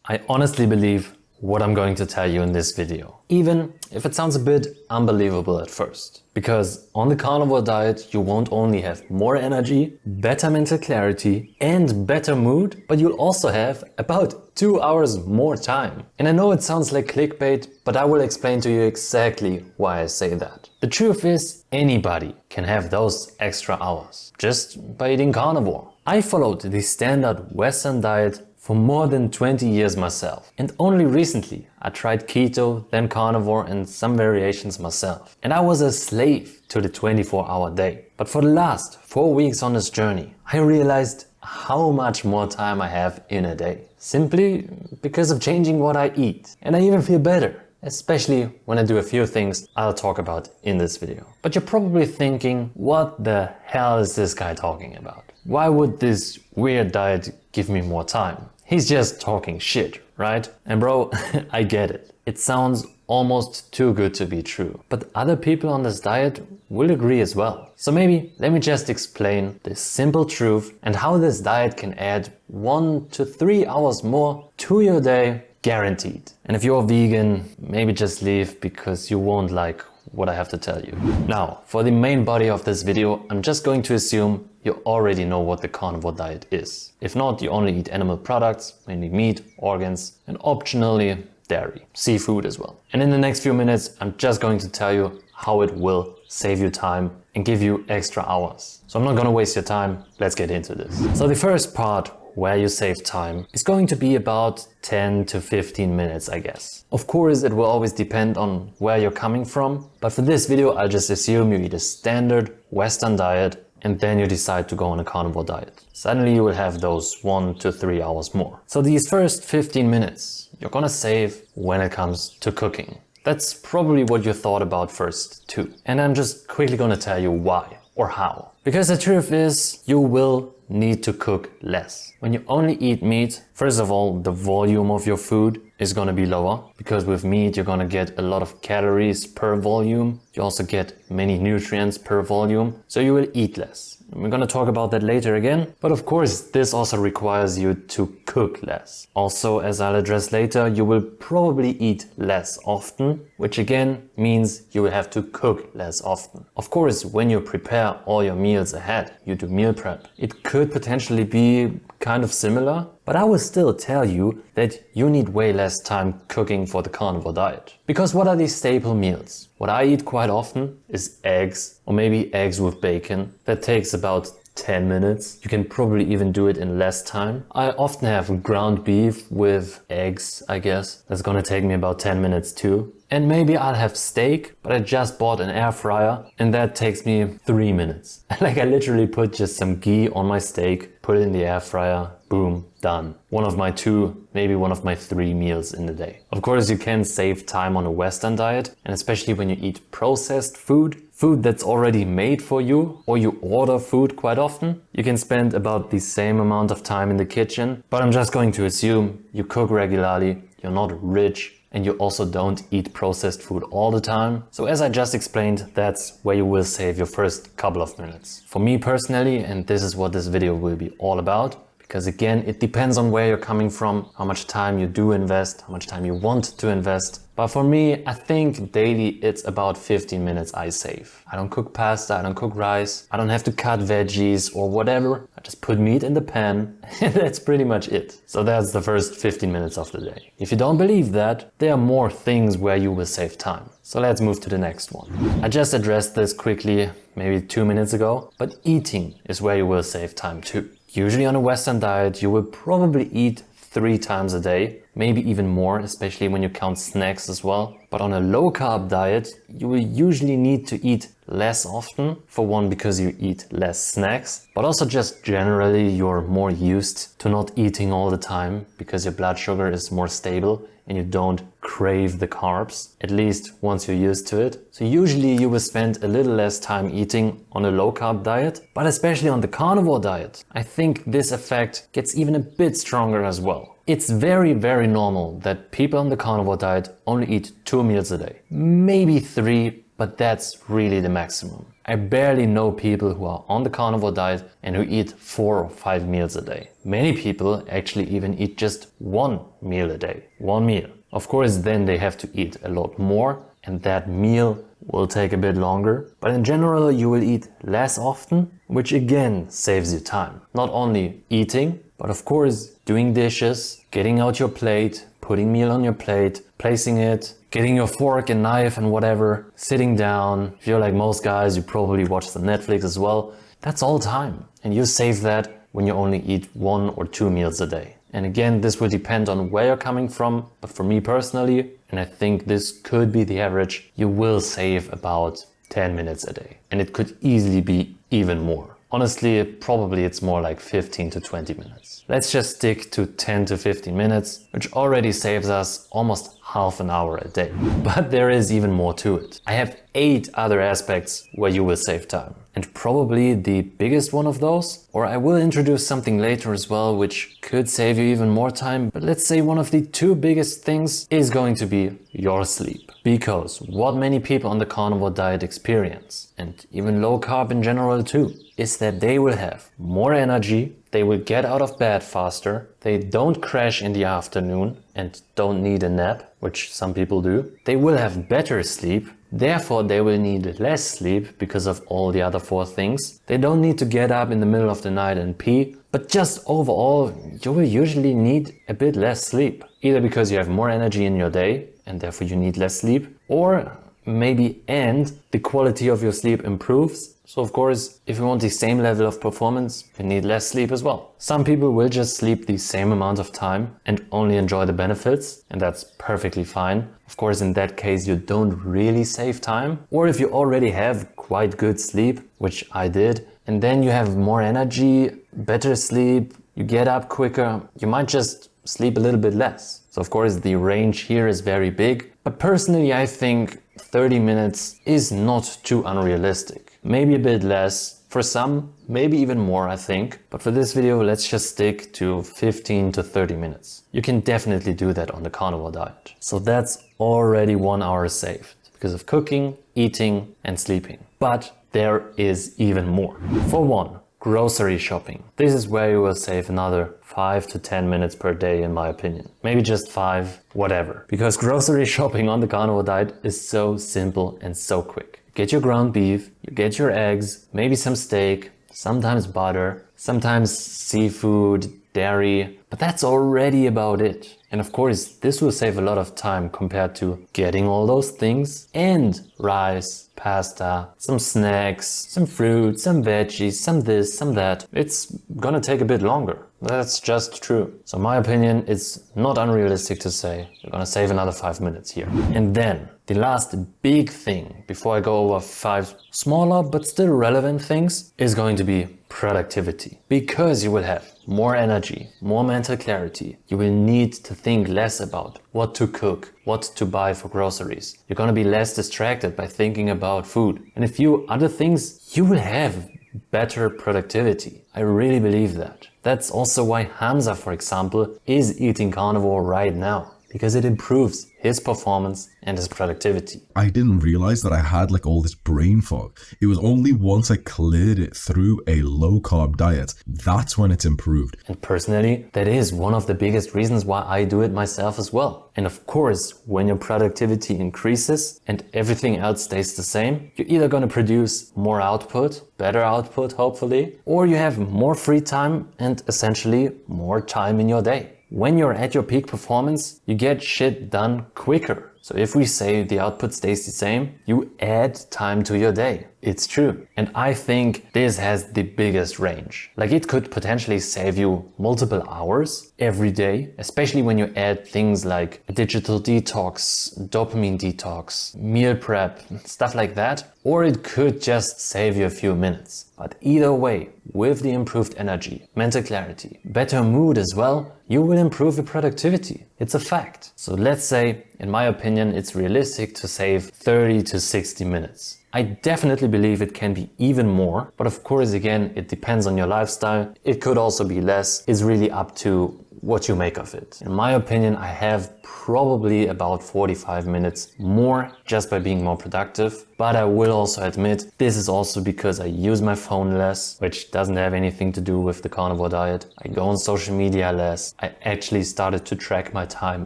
I honestly believe what I'm going to tell you in this video, even if it sounds a bit unbelievable at first. Because on the carnivore diet, you won't only have more energy, better mental clarity and better mood, but you'll also have about 2 hours more time. And I know it sounds like clickbait, but I will explain to you exactly why I say that. The truth is, anybody can have those extra hours just by eating carnivore. I followed the standard Western diet for more than 20 years myself. And only recently I tried keto, then carnivore and some variations myself. And I was a slave to the 24-hour day. But for the last 4 weeks on this journey, I realized how much more time I have in a day. Simply because of changing what I eat. And I even feel better. Especially when I do a few things I'll talk about in this video. But you're probably thinking, what the hell is this guy talking about? Why would this weird diet give me more time? He's just talking shit, right? And bro, I get it. It sounds almost too good to be true. But other people on this diet will agree as well. So maybe let me just explain this simple truth and how this diet can add 1 to 3 hours more to your day, guaranteed. And if you're vegan, maybe just leave because you won't like what I have to tell you. Now, for the main body of this video, I'm just going to assume you already know what the carnivore diet is. If not, you only eat animal products, mainly meat, organs, and optionally dairy, seafood as well. And in the next few minutes, I'm just going to tell you how it will save you time and give you extra hours. So I'm not gonna waste your time, let's get into this. So the first part where you save time is going to be about 10 to 15 minutes, I guess. Of course, it will always depend on where you're coming from, but for this video, I'll just assume you eat a standard Western diet and then you decide to go on a carnivore diet. Suddenly you will have those 1 to 3 hours more. So these first 15 minutes, you're gonna save when it comes to cooking. That's probably what you thought about first too. And I'm just quickly gonna tell you why or how. Because the truth is, you will need to cook less. When you only eat meat, first of all, the volume of your food is gonna be lower, because with meat you're gonna get a lot of calories per volume. You also get many nutrients per volume, so you will eat less. We're gonna talk about that later again, but of course this also requires you to cook less. Also, as I'll address later, you will probably eat less often, which again means you will have to cook less often. Of course, when you prepare all your meals ahead, you do meal prep, it could potentially be kind of similar, but I will still tell you that you need way less time cooking for the carnivore diet. Because what are these staple meals? What I eat quite often is eggs, or maybe eggs with bacon. That takes about 10 minutes. You can probably even do it in less time. I often have ground beef with eggs, I guess. That's gonna take me about 10 minutes too. And maybe I'll have steak, but I just bought an air fryer and that takes me 3 minutes. Like I literally put just some ghee on my steak, put it in the air fryer, boom, done. One of my 2, maybe one of my 3 meals in the day. Of course, you can save time on a Western diet, and especially when you eat processed food that's already made for you, or you order food quite often, you can spend about the same amount of time in the kitchen. But I'm just going to assume you cook regularly, you're not rich, and you also don't eat processed food all the time. So as I just explained, that's where you will save your first couple of minutes. For me personally, and this is what this video will be all about, because again, it depends on where you're coming from, how much time you do invest, how much time you want to invest. But for me, I think daily it's about 15 minutes I save. I don't cook pasta, I don't cook rice, I don't have to cut veggies or whatever. I just put meat in the pan and that's pretty much it. So that's the first 15 minutes of the day. If you don't believe that, there are more things where you will save time. So let's move to the next one. I just addressed this quickly, maybe 2 minutes ago, but eating is where you will save time too. Usually on a Western diet, you will probably eat 3 times a day, maybe even more, especially when you count snacks as well. But on a low carb diet, you will usually need to eat less often. For one, because you eat less snacks, but also just generally you're more used to not eating all the time because your blood sugar is more stable and you don't crave the carbs, at least once you're used to it. So usually you will spend a little less time eating on a low carb diet, but especially on the carnivore diet, I think this effect gets even a bit stronger as well. It's very, very normal that people on the carnivore diet only eat 2 meals a day, maybe 3, but that's really the maximum. I barely know people who are on the carnivore diet and who eat 4 or 5 meals a day. Many people actually even eat just 1 meal a day. 1 meal. Of course, then they have to eat a lot more, and that meal will take a bit longer. But in general, you will eat less often, which again saves you time. Not only eating, but of course doing dishes, getting out your plate, putting meal on your plate, placing it, getting your fork and knife and whatever, sitting down. If you're like most guys, you probably watch the Netflix as well. That's all time. And you save that when you only eat 1 or 2 meals a day. And again, this will depend on where you're coming from. But for me personally, and I think this could be the average, you will save about 10 minutes a day. And it could easily be even more. Honestly, probably it's more like 15 to 20 minutes. Let's just stick to 10 to 15 minutes, which already saves us almost half an hour a day. But there is even more to it. I have 8 other aspects where you will save time. And probably the biggest one of those, or I will introduce something later as well, which could save you even more time. But let's say one of the 2 biggest things is going to be your sleep. Because what many people on the carnivore diet experience, and even low carb in general too, is that they will have more energy, they will get out of bed faster, they don't crash in the afternoon and don't need a nap, which some people do. They will have better sleep, therefore they will need less sleep because of all the other 4 things. They don't need to get up in the middle of the night and pee, but just overall you will usually need a bit less sleep. Either because you have more energy in your day and therefore you need less sleep, or maybe the quality of your sleep improves. So of course, if you want the same level of performance, you need less sleep as well. Some people will just sleep the same amount of time and only enjoy the benefits, and that's perfectly fine. Of course, in that case, you don't really save time. Or if you already have quite good sleep, which I did, and then you have more energy, better sleep, you get up quicker, you might just sleep a little bit less. So of course, the range here is very big, but personally, I think 30 minutes is not too unrealistic. Maybe a bit less, for some, maybe even more I think. But for this video, let's just stick to 15 to 30 minutes. You can definitely do that on the carnivore diet. So that's already 1 hour saved because of cooking, eating and sleeping. But there is even more. For one, grocery shopping. This is where you will save another 5 to 10 minutes per day in my opinion. Maybe just 5, whatever. Because grocery shopping on the carnivore diet is so simple and so quick. Get your ground beef, you get your eggs, maybe some steak, sometimes butter, sometimes seafood, dairy, but that's already about it. And of course, this will save a lot of time compared to getting all those things and rice, pasta, some snacks, some fruit, some veggies, some this, some that. It's gonna take a bit longer. That's just true. So in my opinion, it's not unrealistic to say you're gonna save another 5 minutes here. And then the last big thing before I go over 5 smaller but still relevant things is going to be productivity. Because you will have more energy, more mental clarity. You will need to think less about what to cook, what to buy for groceries. You're gonna be less distracted by thinking about food. And a few other things, you will have better productivity. I really believe that. That's also why Hamza, for example, is eating carnivore right now. Because it improves his performance and his productivity. I didn't realize that I had like all this brain fog. It was only once I cleared it through a low carb diet, that's when it's improved. And personally, that is one of the biggest reasons why I do it myself as well. And of course, when your productivity increases and everything else stays the same, you're either going to produce more output, better output hopefully, or you have more free time and essentially more time in your day. When you're at your peak performance, you get shit done quicker. So if we say the output stays the same, you add time to your day. It's true. And I think this has the biggest range. Like it could potentially save you multiple hours every day, especially when you add things like a digital detox, dopamine detox, meal prep, stuff like that. Or it could just save you a few minutes. But either way, with the improved energy, mental clarity, better mood as well, you will improve your productivity. It's a fact. So let's say, in my opinion, it's realistic to save 30 to 60 minutes. I definitely believe it can be even more, but of course, again, it depends on your lifestyle. It could also be less. It's really up to what you make of it. In my opinion, I have probably about 45 minutes more just by being more productive. But I will also admit, this is also because I use my phone less, which doesn't have anything to do with the carnivore diet. I go on social media less. I actually started to track my time,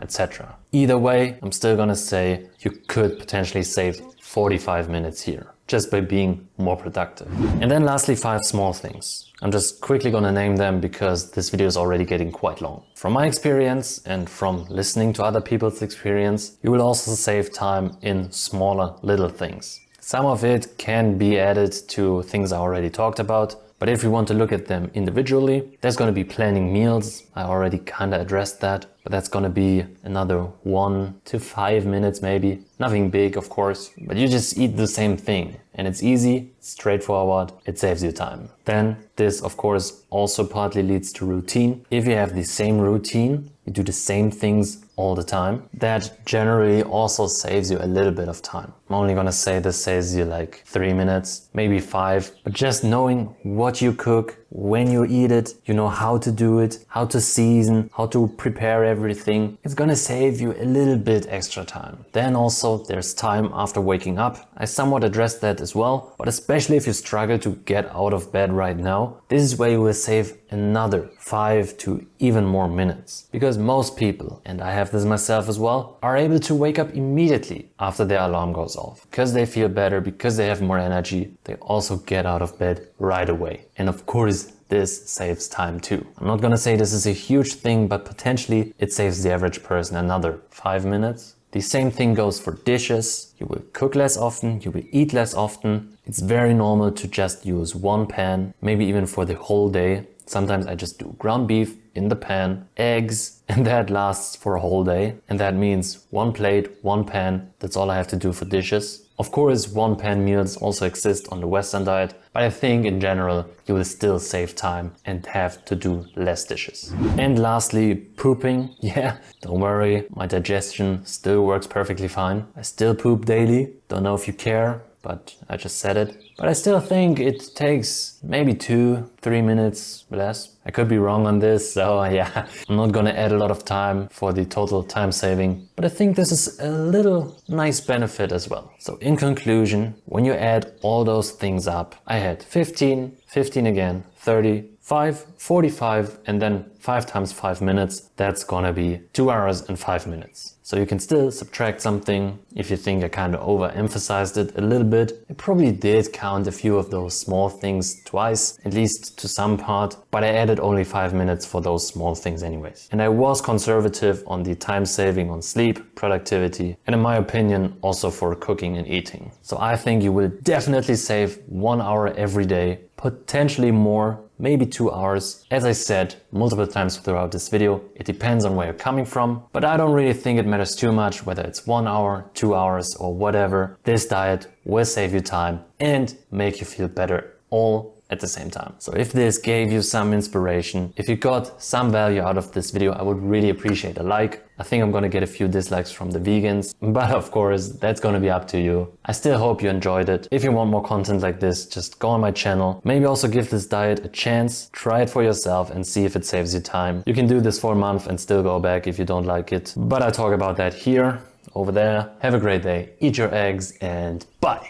etc. Either way, I'm still gonna say you could potentially save 45 minutes here just by being more productive. And then lastly, 5 small things. I'm just quickly gonna name them because this video is already getting quite long. From my experience and from listening to other people's experience, you will also save time in smaller little things. Some of it can be added to things I already talked about, but if you want to look at them individually, there's going to be planning meals. I already kind of addressed that, but that's going to be another 1 to 5 minutes maybe. Nothing big, of course, but you just eat the same thing and it's easy, straightforward, it saves you time. Then this, of course, also partly leads to routine. If you have the same routine, you do the same things all the time, that generally also saves you a little bit of time. I'm only gonna say this saves you like 3 minutes, maybe 5, but just knowing what you cook, when you eat it, you know how to do it, how to season, how to prepare everything, it's gonna save you a little bit extra time. Then also there's time after waking up. I somewhat addressed that as well, but especially if you struggle to get out of bed right now, this is where you will save another 5 to even more minutes. Because most people, and I have this myself as well, are able to wake up immediately after their alarm goes off. Because they feel better, because they have more energy, they also get out of bed right away. And of course, this saves time too. I'm not gonna say this is a huge thing, but potentially it saves the average person another 5 minutes. The same thing goes for dishes. You will cook less often, you will eat less often. It's very normal to just use one pan, maybe even for the whole day. Sometimes I just do ground beef in the pan, eggs, and that lasts for a whole day. And that means one plate, one pan, that's all I have to do for dishes. Of course, one pan meals also exist on the Western diet, but I think in general, you will still save time and have to do less dishes. And lastly, pooping. Yeah, don't worry, my digestion still works perfectly fine. I still poop daily. Don't know if you care, but I just said it. But I still think it takes maybe 2-3 minutes less. I could be wrong on this, so yeah, I'm not gonna add a lot of time for the total time saving, but I think this is a little nice benefit as well. So in conclusion, when you add all those things up, I had 15 again, 30, 5, 45, and then 5 times 5 minutes, that's gonna be 2 hours and 5 minutes. So you can still subtract something. If you think I kind of overemphasized it a little bit, I probably did count a few of those small things twice, at least to some part, but I added only 5 minutes for those small things anyways. And I was conservative on the time saving on sleep, productivity, and in my opinion, also for cooking and eating. So I think you will definitely save 1 hour every day, potentially more, maybe 2 hours. As I said multiple times throughout this video, it depends on where you're coming from, but I don't really think it matters too much whether it's 1 hour, 2 hours or whatever. This diet will save you time and make you feel better all at the same time. So if this gave you some inspiration, if you got some value out of this video, I would really appreciate a like. I think I'm gonna get a few dislikes from the vegans, but of course that's gonna be up to you. I still hope you enjoyed it. If you want more content like this, just go on my channel. Maybe also give this diet a chance, try it for yourself and see if it saves you time. You can do this for a month and still go back if you don't like it, but I talk about that here, over there. Have a great day, eat your eggs and bye!